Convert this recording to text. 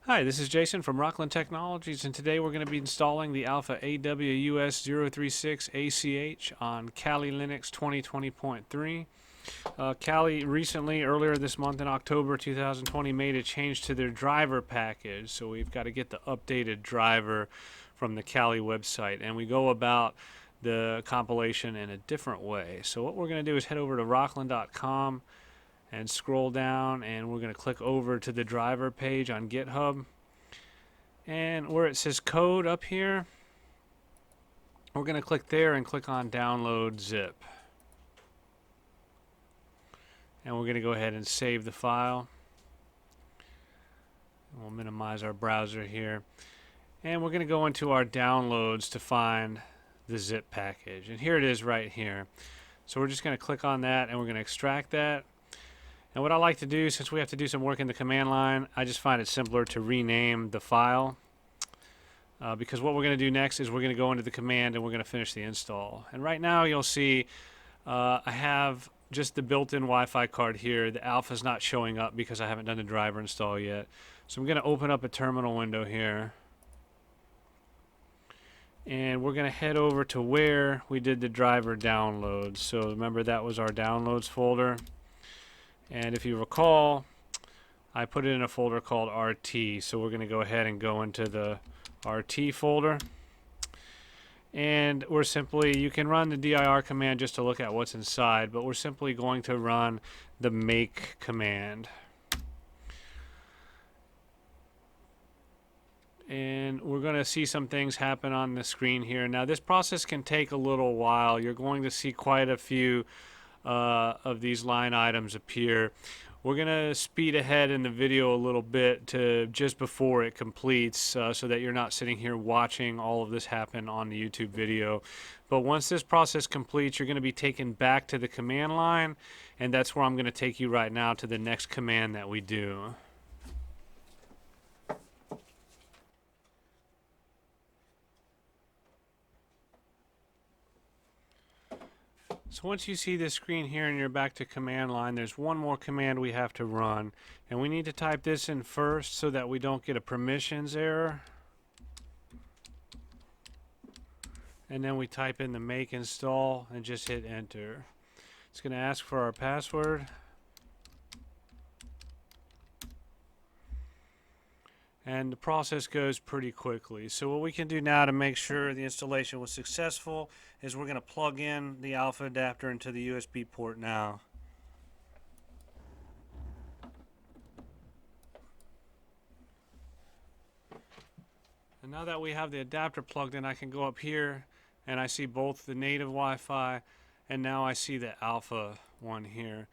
Hi, this is Jason from Rockland Technologies, and today we're going to be installing the Alfa AWUS036ACH on Kali Linux 2020.3. Kali recently, earlier this month in October 2020, made a change to their driver package, so we've got to get the updated driver from the Kali website, and we go about the compilation in a different way. So what we're going to do is head over to rockland.com and scroll down, and we're going to click over to the driver page on Github, and where it says code up here, we're going to click there and click on download zip, and we're going to go ahead and save the file. We'll minimize our browser here, and we're going to go into our downloads to find the zip package, and here it is right here. So we're just going to click on that, and we're going to extract that. And what I like to do, since we have to do some work in the command line, I just find it simpler to rename the file, because what we're going to do next is we're going to go into the command and we're going to finish the install. And right now you'll see I have just the built-in Wi-Fi card here. The Alpha's not showing up because I haven't done the driver install yet. So I'm going to open up a terminal window here, and we're going to head over to where we did the driver download. So remember, that was our downloads folder. And if you recall, I put it in a folder called RT. So we're going to go ahead and go into the RT folder. And we're simply, you can run the dir command just to look at what's inside, but we're simply going to run the make command. And we're going to see some things happen on the screen here. Now this process can take a little while. You're going to see quite a few of these line items appear. We're going to speed ahead in the video a little bit to just before it completes, so that you're not sitting here watching all of this happen on the YouTube video. But once this process completes, you're going to be taken back to the command line, and that's where I'm going to take you right now to the next command that we do. So once you see this screen here and you're back to command line, there's one more command we have to run, and we need to type this in first so that we don't get a permissions error. And then we type in the make install and just hit enter. It's going to ask for our password. And the process goes pretty quickly. So what we can do now to make sure the installation was successful is we're going to plug in the Alpha adapter into the USB port now. And now that we have the adapter plugged in, I can go up here and I see both the native Wi-Fi and now I see the Alpha one here.